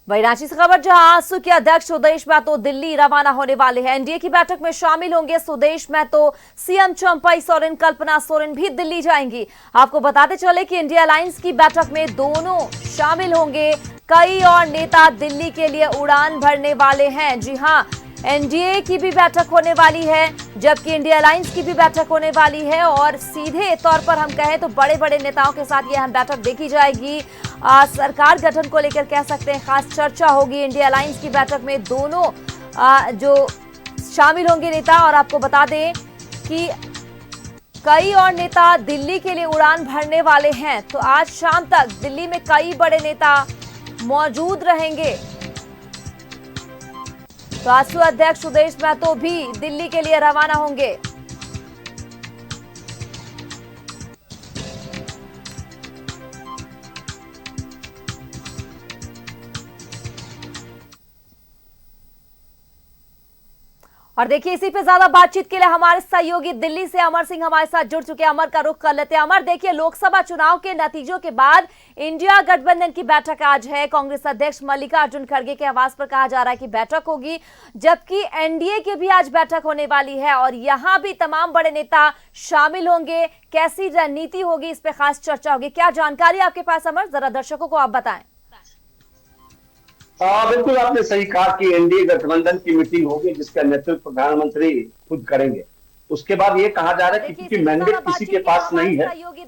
वही रांची से खबर, जहां आजसू के अध्यक्ष सुदेश महतो दिल्ली रवाना होने वाले हैं। एनडीए की बैठक में शामिल होंगे सुदेश महतो। सीएम चंपई सोरेन, कल्पना सोरेन भी दिल्ली जाएंगी। आपको बताते चले कि इंडिया अलायंस की बैठक में दोनों शामिल होंगे। कई और नेता दिल्ली के लिए उड़ान भरने वाले हैं। जी हां, एनडीए की भी बैठक होने वाली है, जबकि इंडिया अलायंस की भी बैठक होने वाली है। और सीधे तौर पर हम कहें तो बड़े बड़े नेताओं के साथ यह बैठक देखी जाएगी। सरकार गठन को लेकर कह सकते हैं खास चर्चा होगी। इंडिया अलायंस की बैठक में दोनों जो शामिल होंगे नेता, और आपको बता दें कि कई और नेता दिल्ली के लिए उड़ान भरने वाले हैं। तो आज शाम तक दिल्ली में कई बड़े नेता मौजूद रहेंगे। तो आजसू अध्यक्ष सुदेश महतो भी दिल्ली के लिए रवाना होंगे। और देखिए, इसी पे ज्यादा बातचीत के लिए हमारे सहयोगी दिल्ली से अमर सिंह हमारे साथ जुड़ चुके हैं। अमर का रुख कर लेते हैं। अमर, देखिए, लोकसभा चुनाव के नतीजों के बाद इंडिया गठबंधन की बैठक आज है। कांग्रेस अध्यक्ष मल्लिकार्जुन खड़गे के आवास पर कहा जा रहा है कि बैठक होगी, जबकि एनडीए की भी आज बैठक होने वाली है और यहां भी तमाम बड़े नेता शामिल होंगे। कैसी रणनीति होगी, इस पर खास चर्चा होगी। क्या जानकारी आपके पास अमर, जरा दर्शकों को आप बताएं। बिल्कुल, आपने सही कहा कि एनडीए गठबंधन की मीटिंग होगी जिसका नेतृत्व प्रधानमंत्री खुद करेंगे। उसके बाद ये कहा जा रहा है कि क्योंकि मैंडेट किसी के पास नहीं है,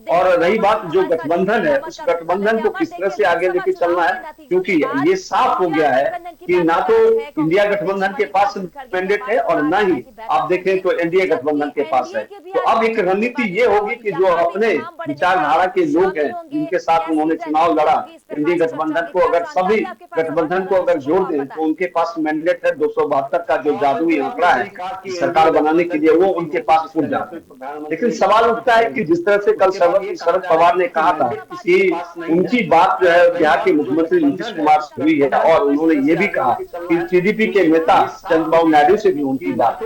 और रही बात जो गठबंधन है, उस गठबंधन को किस तरह से आगे लेके चलना है, क्योंकि ये साफ हो गया है कि ना तो इंडिया गठबंधन के पास मैंडेट है और ना ही आप देखें तो एनडीए गठबंधन के पास है। तो अब एक रणनीति ये होगी कि जो अपने विचारधारा के लोग हैं, जिनके साथ उन्होंने चुनाव लड़ा, एनडीए गठबंधन को अगर सभी गठबंधन को अगर जोड़ दें तो उनके पास मैंडेट है 272 का, जो जादुई आंकड़ा है सरकार बनाने के लिए, वो उनके पास पूछ जाते हैं। लेकिन सवाल उठता है कि जिस तरह से कल शरद पवार ने कहा था कि उनकी बात जो है बिहार के मुख्यमंत्री नीतीश कुमार से हुई है, और उन्होंने ये भी कहा कि टीडीपी के नेता चंद्रबाबू नायडू से भी उनकी बात,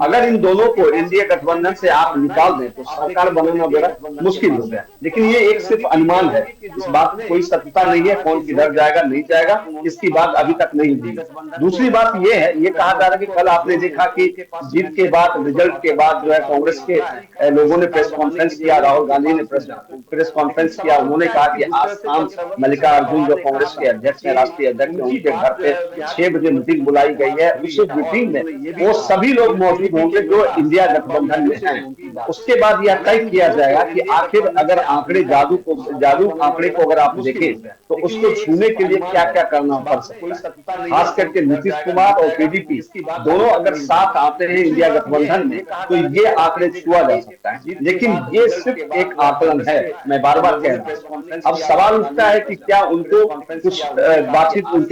अगर इन दोनों को एनडीए गठबंधन से आप निकाल दें तो सरकार बनाना बड़ा मुश्किल हो गया। लेकिन ये एक सिर्फ अनुमान है, इस बात में कोई सत्यता नहीं है। कौन किधर जाएगा नहीं जाएगा, इसकी बात अभी तक नहीं दी। दूसरी बात ये है, ये कहा जा रहा है कि कल आपने देखा कि जीत के बाद, रिजल्ट के बाद जो है कांग्रेस के लोगों ने प्रेस कॉन्फ्रेंस किया, राहुल गांधी ने प्रेस कॉन्फ्रेंस किया। उन्होंने कहा कि आज शाम मल्लिकार्जुन जो कांग्रेस के अध्यक्ष है, राष्ट्रीय अध्यक्ष है, उनके घर पे 6 बजे मीटिंग बुलाई गई है। उस मीटिंग में वो सभी लोग मौजूद होंगे जो इंडिया गठबंधन में हैं। उसके बाद यह तय किया जाएगा कि आखिर अगर आंकड़े जादू आंकड़े को अगर आप देखें तो उसको छूने के लिए क्या क्या करना पड़ सकता है। खास करके नीतीश कुमार और टीडीपी दोनों अगर साथ आते हैं इंडिया गठबंधन में तो ये आंकड़े छुआ जा सकता है। लेकिन ये सिर्फ एक आकलन है, मैं बार बार कह रहा हूँ। अब सवाल उठता है कि क्या उनको कुछ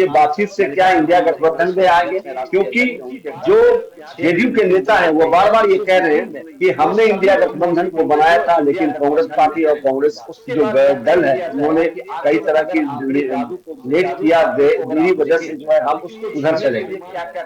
बातचीत से क्या इंडिया गठबंधन में आएंगे, क्योंकि जो जेडीयू के नेता है वो बार बार ये कह रहे हैं कि हमने इंडिया गठबंधन को बनाया था, लेकिन कांग्रेस पार्टी और कांग्रेस जो दल है उन्होंने कई तरह की लेट किया, मेरी वजह से जो है हम उधर चले गए।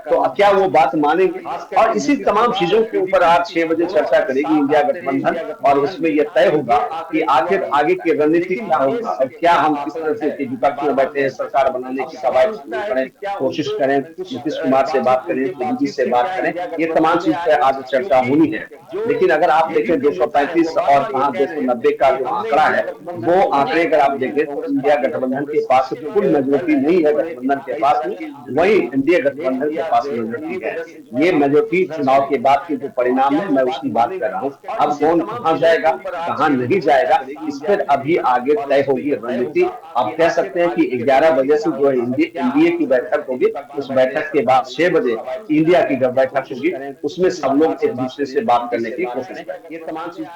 तो क्या वो बात मानेंगे? और इसी तमाम चीजों के ऊपर आज 6 बजे चर्चा करेगी इंडिया गठबंधन, और उसमें यह तय होगा कि आखिर आगे की रणनीति क्या होगा और क्या हम किस तरह से विपक्ष में बैठे सरकार बनाने की कवायद करें, कोशिश करें, नीतीश कुमार से बात करें, मोदी से बात करें। ये तमाम चीज पर आज चर्चा होनी है। लेकिन अगर आप देखें 235 और कहाँ 290 का जो आंकड़ा है, वो आंकड़े अगर आप देखें तो इंडिया गठबंधन के पास कुल मेजोरिटी नहीं है गठबंधन के पास, वही इंडिया गठबंधन के पास मेजोरिटी है। ये मेजोरिटी चुनाव के बाद की जो परिणाम है, मैं उसकी बात कर रहा हूँ। अब कौन कहाँ जाएगा, कहाँ नहीं जाएगा, इस पर अभी आगे तय होगी रणनीति। आप कह सकते हैं कि 11 बजे से जो एनडीए की बैठक होगी, उस बैठक के बाद 6 बजे इंडिया की जब बैठक होगी, उसमें सब लोग एक दूसरे से बात करने की कोशिश करेंगे। ये तमाम चीज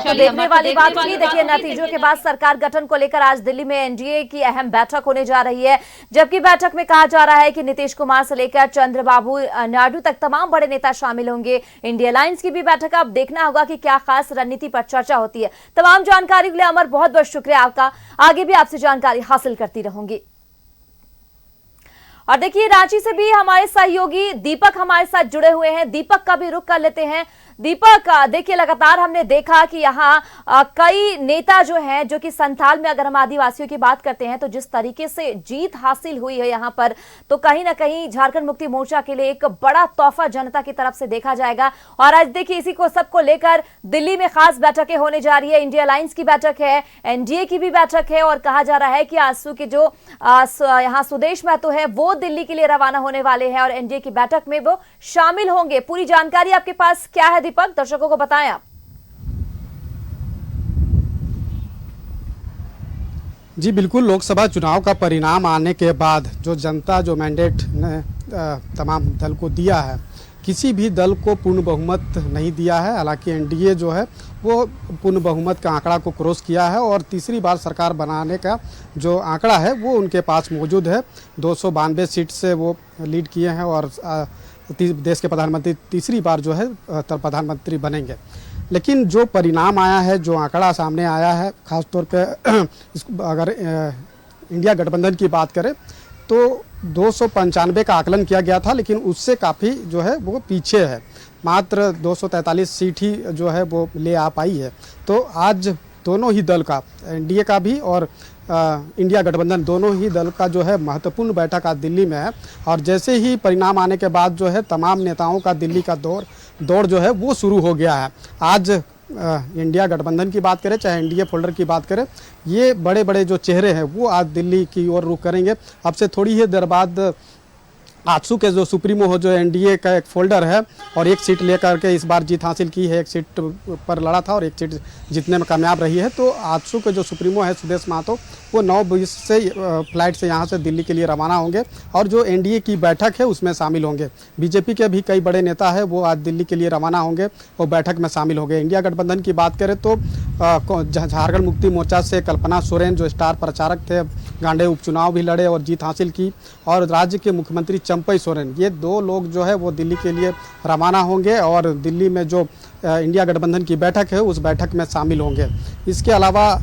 तो देखने वाली बात होगी। देखिए, नतीजों के बाद सरकार गठन को लेकर आज दिल्ली में एनडीए की अहम बैठक होने जा रही है, जबकि बैठक में कहा जा रहा है कि नीतीश कुमार से लेकर चंद्रबाबू नायडू तक तमाम बड़े नेता शामिल होंगे। इंडिया अलायंस की भी बैठक, अब देखना होगा कि क्या खास रणनीति पर चर्चा होती है। तमाम जानकारी के लिए अमर बहुत बहुत शुक्रिया आपका। आगे भी आपसे जानकारी हासिल करती रहूंगी। और देखिए, रांची से भी हमारे सहयोगी दीपक हमारे साथ जुड़े हुए हैं। दीपक का भी रुख कर लेते हैं। दीपक, देखिए लगातार हमने देखा कि यहाँ कई नेता जो हैं, जो कि संथाल में अगर हम आदिवासियों की बात करते हैं तो जिस तरीके से जीत हासिल हुई है यहाँ पर, तो कहीं ना कहीं झारखंड मुक्ति मोर्चा के लिए एक बड़ा तोहफा जनता की तरफ से देखा जाएगा। और आज देखिए इसी को सबको लेकर दिल्ली में खास बैठकें होने जा रही है। इंडिया अलायंस की बैठक है, एनडीए की भी बैठक है और कहा जा रहा है कि आजसू के जो यहाँ सुदेश महतो है वो दिल्ली के लिए रवाना होने वाले हैं और एनडीए की बैठक में वो शामिल होंगे। पूरी जानकारी आपके पास क्या है दीपक, दर्शकों को बताएं आप। जी बिल्कुल, लोकसभा चुनाव का परिणाम आने के बाद जो जनता जो मैंडेट ने तमाम दल को दिया है, किसी भी दल को पूर्ण बहुमत नहीं दिया है। हालांकि एनडीए जो है वो पूर्ण बहुमत का आंकड़ा को क्रॉस किया है और तीसरी बार सरकार बनाने का जो आंकड़ा है वो उनके पास मौजूद है। 292 सीट से वो लीड किए हैं और देश के प्रधानमंत्री तीसरी बार जो है प्रधानमंत्री बनेंगे। लेकिन जो परिणाम आया है, जो आंकड़ा सामने आया है, ख़ासतौर पे अगर इंडिया गठबंधन की बात करें तो 295 का आकलन किया गया था, लेकिन उससे काफ़ी जो है वो पीछे है। मात्र 243 सीट ही जो है वो ले आ पाई है। तो आज दोनों ही दल का, एनडीए का भी और इंडिया गठबंधन, दोनों ही दल का जो है महत्वपूर्ण बैठक आज दिल्ली में है। और जैसे ही परिणाम आने के बाद जो है तमाम नेताओं का दिल्ली का दौड़ जो है वो शुरू हो गया है। आज इंडिया गठबंधन की बात करें चाहे एनडीए फोल्डर की बात करें, ये बड़े बड़े जो चेहरे हैं वो आज दिल्ली की ओर रुख करेंगे। अब से थोड़ी ही देर बाद आजसू के जो सुप्रीमो हो, जो एनडीए का एक फोल्डर है और एक सीट लेकर के इस बार जीत हासिल की है, एक सीट पर लड़ा था और एक सीट जीतने में कामयाब रही है। तो आजसू के जो सुप्रीमो है सुदेश महतो, वो 9:20 से फ्लाइट से यहाँ से दिल्ली के लिए रवाना होंगे और जो एनडीए की बैठक है उसमें शामिल होंगे। बीजेपी के भी कई बड़े नेता हैं वो आज दिल्ली के लिए रवाना होंगे और बैठक में शामिल होंगे। इंडिया गठबंधन की बात करें तो झारखंड मुक्ति मोर्चा से कल्पना सोरेन जो स्टार प्रचारक थे, गांडे उपचुनाव भी लड़े और जीत हासिल की, और राज्य के मुख्यमंत्री चंपई सोरेन, ये दो लोग जो है वो दिल्ली के लिए रवाना होंगे और दिल्ली में जो इंडिया गठबंधन की बैठक है उस बैठक में शामिल होंगे। इसके अलावा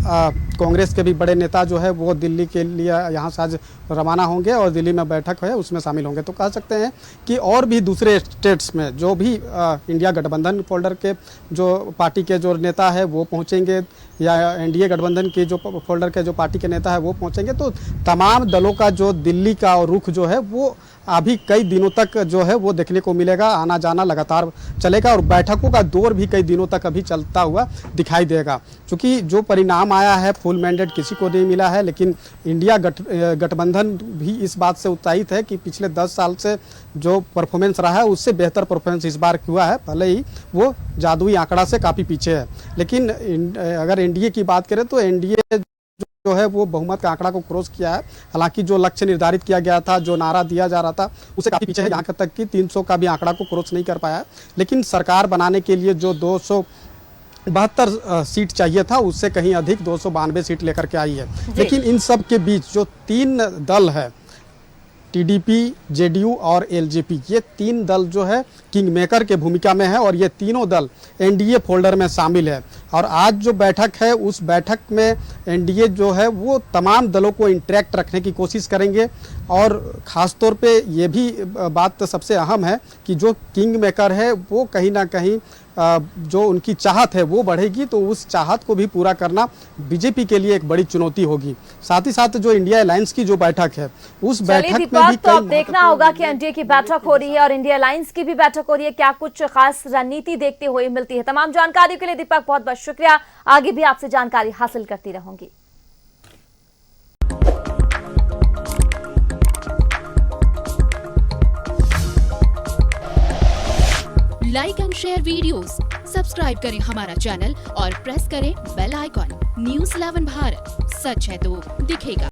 कांग्रेस के भी बड़े नेता जो है वो दिल्ली के लिए यहाँ से आज रवाना होंगे और दिल्ली में बैठक है उसमें शामिल होंगे। तो कह सकते हैं कि और भी दूसरे स्टेट्स में जो भी इंडिया गठबंधन फोल्डर के जो पार्टी के जो नेता है वो पहुँचेंगे या एनडीए गठबंधन के जो फोल्डर के जो पार्टी के नेता है वो पहुँचेंगे। तो तमाम दलों का जो दिल्ली का रुख जो है वो अभी कई दिनों तक जो है वो देखने को मिलेगा। आना जाना लगातार चलेगा और बैठकों का दौर भी कई दिनों तक अभी चलता हुआ दिखाई देगा। क्योंकि जो परिणाम आया है फुल मैंडेट किसी को नहीं मिला है, लेकिन इंडिया गठबंधन भी इस बात से उत्साहित है कि पिछले 10 साल से जो परफॉर्मेंस रहा है उससे बेहतर परफॉर्मेंस इस बार हुआ है। भले ही वो जादुई आंकड़ा से काफ़ी पीछे है, लेकिन अगर एनडीए की बात करें तो एनडीए जो है वो बहुमत का आंकड़ा को क्रॉस किया है। हालांकि जो लक्ष्य निर्धारित किया गया था, जो नारा दिया जा रहा था, उससे काफ़ी पीछे है। यहाँ तक कि 300 का भी आंकड़ा को क्रॉस नहीं कर पाया। लेकिन सरकार बनाने के लिए जो 272 सीट चाहिए था उससे कहीं अधिक 292 सीट लेकर के आई है। लेकिन इन सब के बीच जो 3 दल है, टीडीपी, जेडीयू और एलजेपी, ये 3 दल जो है किंग मेकर के भूमिका में है और ये तीनों दल एनडीए फोल्डर में शामिल है। और आज जो बैठक है उस बैठक में एनडीए जो है वो तमाम दलों को इंटरेक्ट रखने की कोशिश करेंगे और ख़ास तौर पे ये भी बात सबसे अहम है कि जो किंग मेकर है वो कहीं ना कहीं जो उनकी चाहत है वो बढ़ेगी, तो उस चाहत को भी पूरा करना बीजेपी के लिए एक बड़ी चुनौती होगी। साथ ही साथ जो इंडिया अलायंस की जो बैठक है उस बैठक में भी तो अब देखना होगा कि एनडीए की बैठक हो रही है और इंडिया अलायंस की भी बैठक हो रही है, क्या कुछ खास रणनीति देखते हुए मिलती है। तमाम जानकारी के लिए दीपक बहुत बहुत शुक्रिया, आगे भी आपसे जानकारी हासिल करती रहूंगी। Like and share videos, subscribe करें हमारा चैनल और प्रेस करें बेल आइकॉन। न्यूज़ 11 भारत, सच है तो दिखेगा।